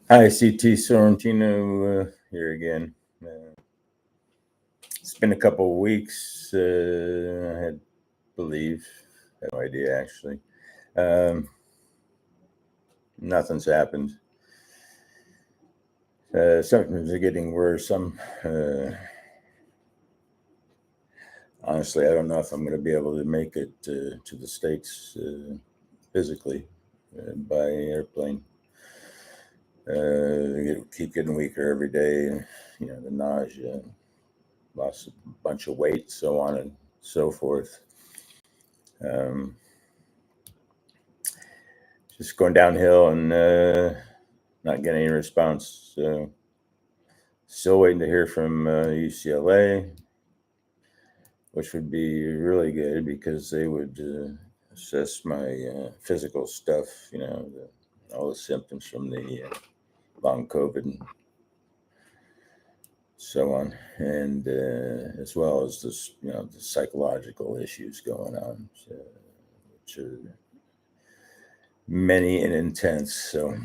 Hi, CT Sorrentino here again. It's been a couple of weeks. I had no idea actually. Um, Nothing's happened. Symptoms are getting worse. Honestly, I don't know if I'm going to be able to make it to the States physically by airplane. Keep getting weaker every day. The nausea, lost a bunch of weight, so on and so forth. Um, just going downhill and not getting any response. So still waiting to hear from UCLA, which would be really good because they would assess my physical stuff, all the symptoms from the long COVID and so on, and as well as this, the psychological issues going on, which are many and intense. So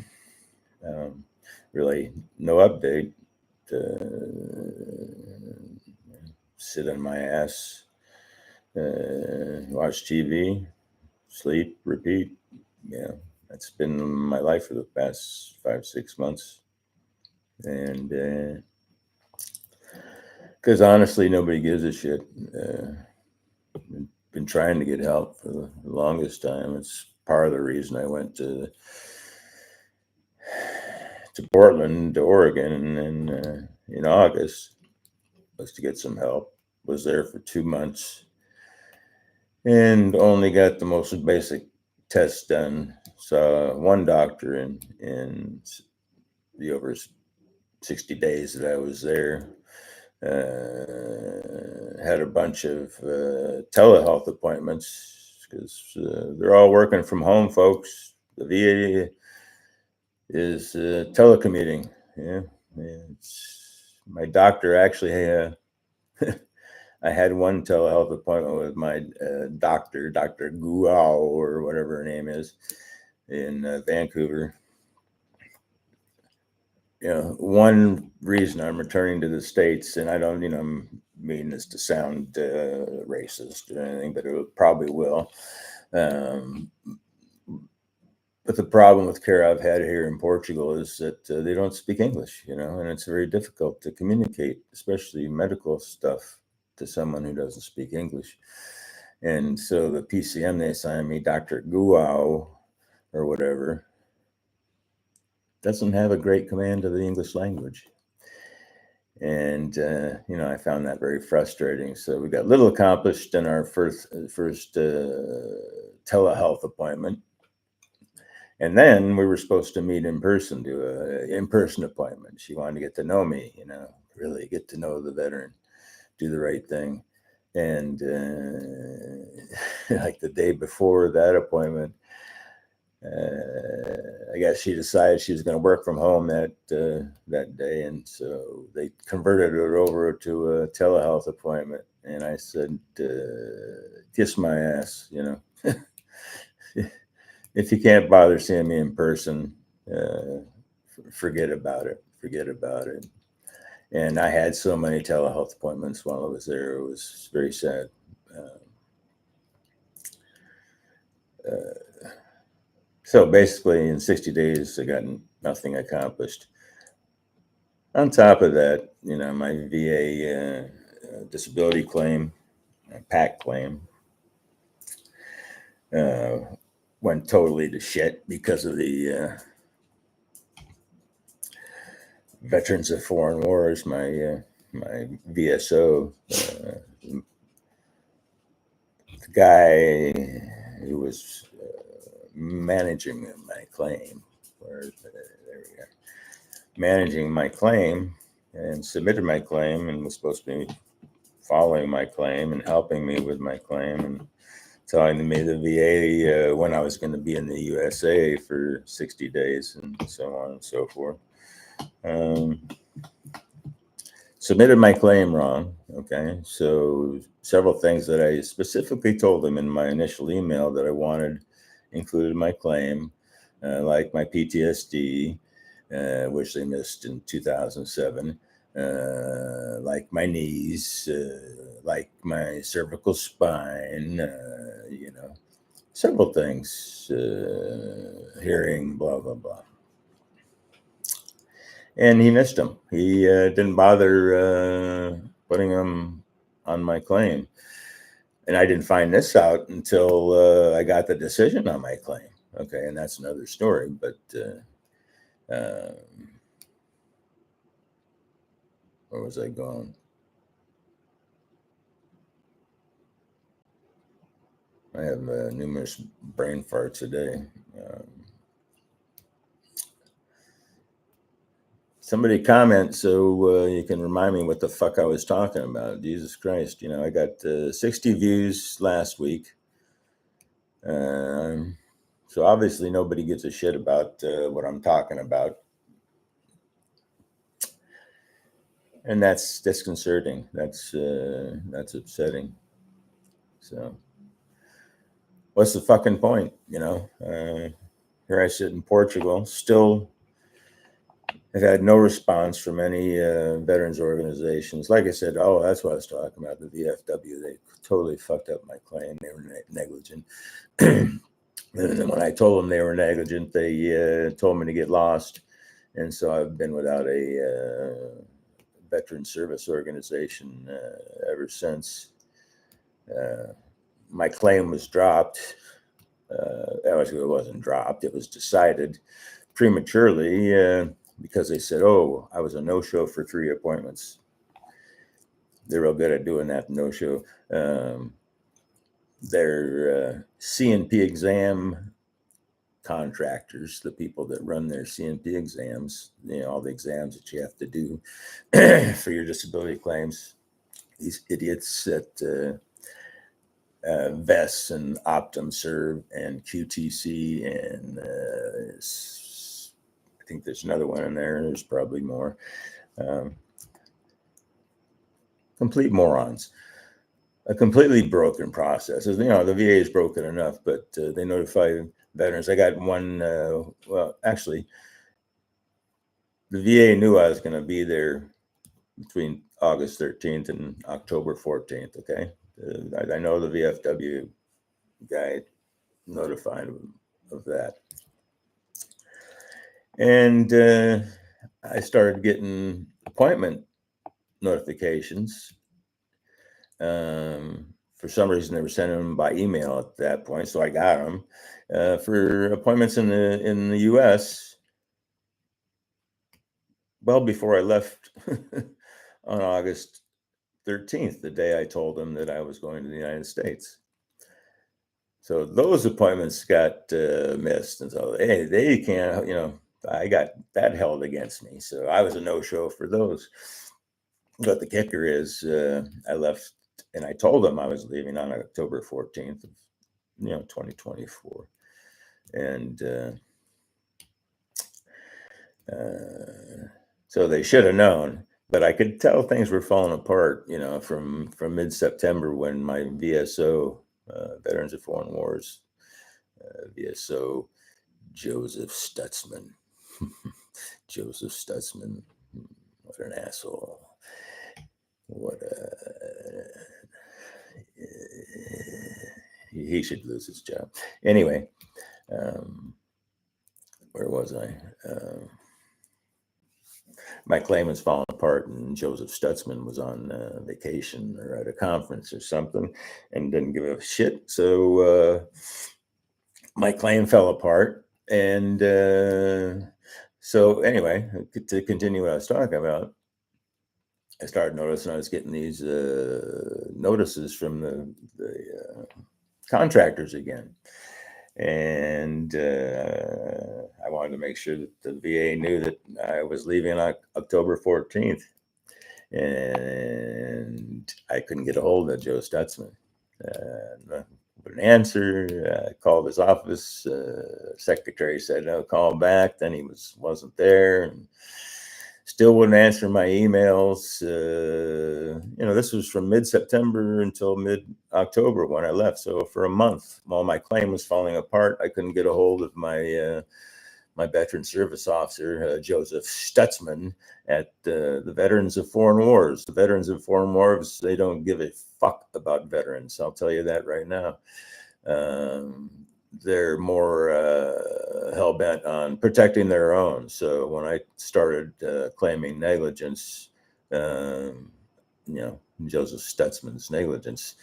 really no update. Sit on my ass, watch TV, sleep, repeat. Yeah, that's been my life for the past 5, 6 months. And because honestly, nobody gives a shit. Been trying to get help for the longest time. It's part of the reason I went to Portland, to Oregon, and in August was to get some help. Was there for 2 months and only got the most basic tests done. Saw one doctor in the over 60 days that I was there. Had a bunch of telehealth appointments because they're all working from home, folks. The VA is telecommuting. Yeah, my doctor actually. I had one telehealth appointment with my doctor, Dr. Guao, or whatever her name is, in Vancouver. One reason I'm returning to the States, and I don't, mean this to sound racist or anything, but it probably will. But the problem with care I've had here in Portugal is that they don't speak English, and it's very difficult to communicate, especially medical stuff, to someone who doesn't speak English. And so the PCM they assigned me, Dr. Guao or whatever, doesn't have a great command of the English language. And, I found that very frustrating. So we got little accomplished in our first telehealth appointment. And then we were supposed to meet in person, do an in-person appointment. She wanted to get to know me, really get to know the veteran, do the right thing. And like the day before that appointment, I guess she decided she was going to work from home that day, and so they converted it over to a telehealth appointment. And I said, "Kiss my ass," If you can't bother seeing me in person, forget about it. Forget about it. And I had so many telehealth appointments while I was there; it was very sad. So basically, in 60 days, I got nothing accomplished. On top of that, my VA disability claim, PAC claim, went totally to shit because of the Veterans of Foreign Wars. My VSO, the guy who was managing my claim, there we go, managing my claim and submitted my claim and was supposed to be following my claim and helping me with my claim and telling me the VA when I was going to be in the USA for 60 days and so on and so forth. Submitted my claim wrong. Okay. So several things that I specifically told them in my initial email that I wanted included my claim, like my PTSD, which they missed in 2007, like my knees, like my cervical spine, several things, hearing, blah, blah, blah. And he missed them. He didn't bother putting them on my claim. And I didn't find this out until I got the decision on my claim. Okay, and that's another story. But where was I going? I have numerous brain farts a day. Somebody comment so you can remind me what the fuck I was talking about. Jesus Christ, I got 60 views last week. So obviously nobody gives a shit about what I'm talking about. And that's disconcerting. That's upsetting. So what's the fucking point? Here I sit in Portugal, still I've had no response from any veterans organizations. Like I said, that's what I was talking about, the VFW. They totally fucked up my claim. They were negligent. And when I told them they were negligent, they told me to get lost. And so I've been without a veteran service organization ever since. My claim was dropped. Actually, it wasn't dropped. It was decided prematurely because they said, I was a no-show for 3 appointments. They're real good at doing that, no-show. Their CNP exam contractors, the people that run their CNP exams, all the exams that you have to do for your disability claims, these idiots at VES and OptumServe and QTC and I think there's another one in there. There's probably more. Complete morons. A completely broken process. The VA is broken enough, but they notify veterans. I got one, actually, the VA knew I was going to be there between August 13th and October 14th, okay? I know the VFW guy notified of that. And I started getting appointment notifications. For some reason, they were sending them by email at that point, so I got them for appointments in the U.S. well before I left on August 13th, the day I told them that I was going to the United States. So those appointments got missed, and so they can't, I got that held against me. So I was a no-show for those. But the kicker is, I left, and I told them I was leaving on October 14th of 2024, and so they should have known. But I could tell things were falling apart, from mid-September when my VSO, Veterans of Foreign Wars, VSO Joseph Stutzman. Joseph Stutzman, what an asshole. What he should lose his job. Anyway, where was I? My claim was falling apart, and Joseph Stutzman was on vacation or at a conference or something and didn't give a shit. So my claim fell apart. And so anyway, to continue what I was talking about, I started noticing I was getting these notices from the contractors again. And I wanted to make sure that the VA knew that I was leaving on October 14th. And I couldn't get a hold of Joe Stutzman. Wouldn't answer. I called his office. Secretary said, no, call back. Then he wasn't there. And still wouldn't answer my emails. This was from mid-September until mid-October when I left. So for a month, while my claim was falling apart, I couldn't get a hold of my my veteran service officer, Joseph Stutzman, at the Veterans of Foreign Wars. The Veterans of Foreign Wars, they don't give a fuck about veterans. I'll tell you that right now. They're more hell-bent on protecting their own. So when I started claiming negligence, Joseph Stutzman's negligence,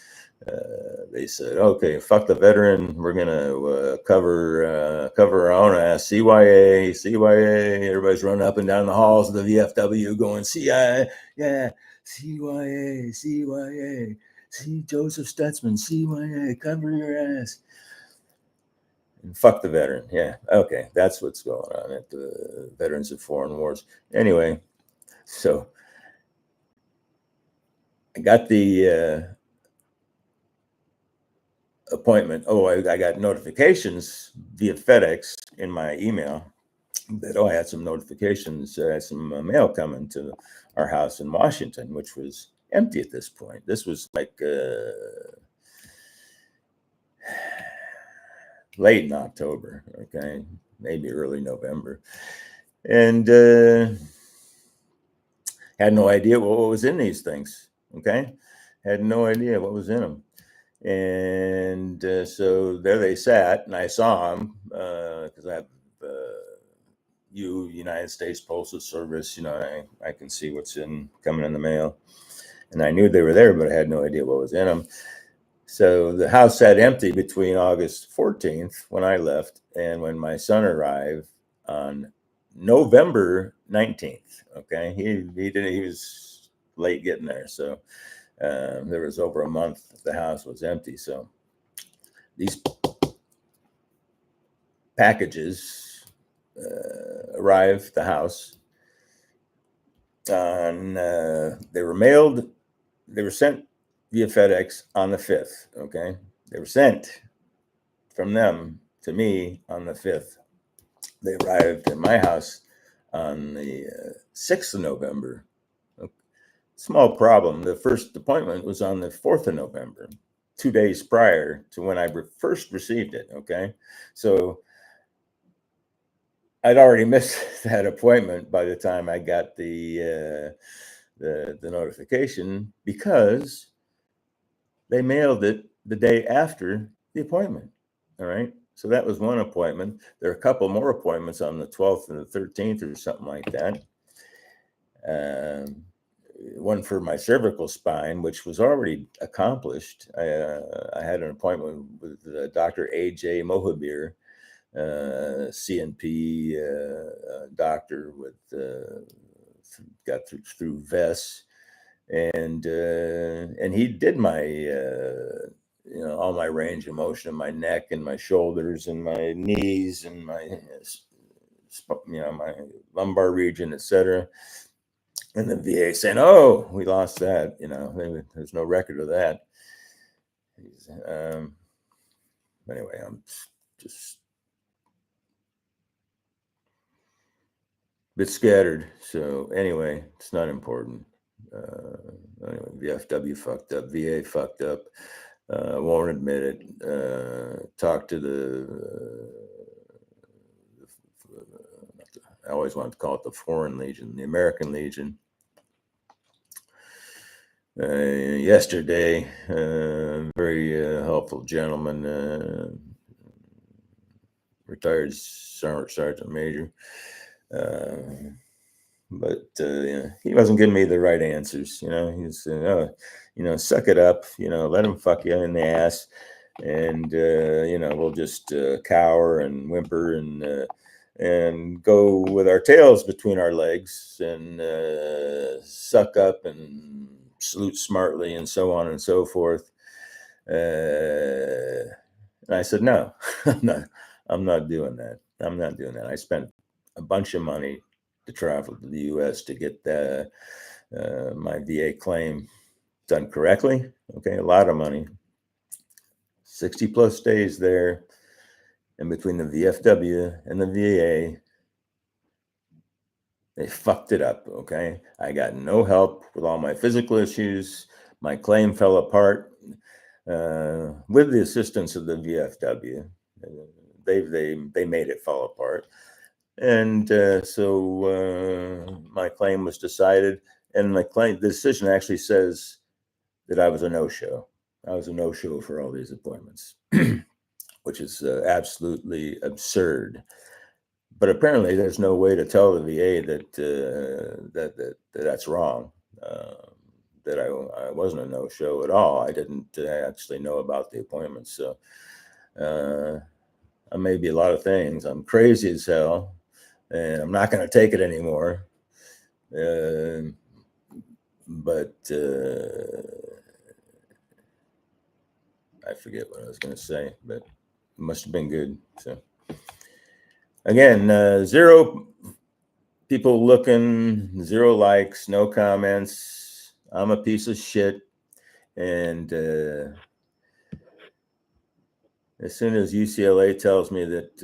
they said, okay, fuck the veteran. We're going to cover our own ass. CYA, CYA. Everybody's running up and down the halls of the VFW going, CIA, yeah, CYA, CYA. See Joseph Stutzman, CYA, cover your ass. And fuck the veteran. Yeah, okay, that's what's going on at the Veterans of Foreign Wars. Anyway, so I got the appointment. Oh, I got notifications via FedEx in my email that, I had some notifications, some mail coming to our house in Washington, which was empty at this point. This was like late in October, okay, maybe early November, and had no idea what was in these things, okay? Had no idea what was in them. And so there they sat, and I saw them because I have United States Postal Service. I can see what's coming in the mail, and I knew they were there, but I had no idea what was in them. So the house sat empty between August 14th, when I left, and when my son arrived on November 19th. Okay, he was late getting there, so there was over a month the house was empty. So these packages arrived at the house. They were mailed. They were sent via FedEx on the 5th. Okay, they were sent from them to me on the 5th. They arrived at my house on the 6th of November. Small problem. The first appointment was on the 4th of November, 2 days prior to when I first received it. Okay, so I'd already missed that appointment by the time I got the notification, because they mailed it the day after the appointment. All right, so that was one appointment. There are a couple more appointments on the 12th and the 13th or something like that. One for my cervical spine, which was already accomplished. I had an appointment with Dr. A.J. Mohabir, CNP doctor with got through VES, and he did my all my range of motion in my neck and my shoulders and my knees and my my lumbar region, etc. And the VA saying, "Oh, we lost that. There's no record of that." Anyway, I'm just a bit scattered. So anyway, it's not important. Anyway, VFW fucked up. VA fucked up. Won't admit it. Talk to I always wanted to call it the Foreign Legion, the American Legion. Yesterday, very helpful gentleman, retired sergeant major, but he wasn't giving me the right answers. He's suck it up, let him fuck you in the ass, and we'll just cower and whimper and go with our tails between our legs and suck up and salute smartly and so on and so forth. And I said, no, I'm not doing that. I'm not doing that. I spent a bunch of money to travel to the U.S. to get my VA claim done correctly. Okay, a lot of money. 60 plus days there. And between the VFW and the VA, they fucked it up, okay? I got no help with all my physical issues. My claim fell apart with the assistance of the VFW. They made it fall apart. And so my claim was decided, and the decision actually says that I was a no-show. I was a no-show for all these appointments, which is absolutely absurd. But apparently, there's no way to tell the VA that that's wrong. That I wasn't a no-show at all. I didn't actually know about the appointments. So I may be a lot of things. I'm crazy as hell, and I'm not going to take it anymore. But I forget what I was going to say, but it must have been good. So again, 0 people looking, 0 likes, no comments. I'm a piece of shit. And as soon as UCLA tells me that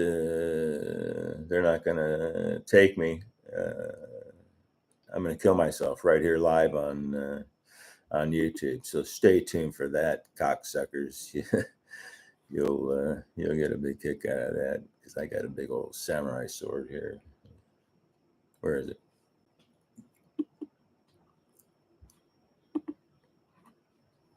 they're not going to take me, I'm going to kill myself right here live on YouTube. So stay tuned for that, cocksuckers. You'll get a big kick out of that, because I got a big old samurai sword here. Where is it?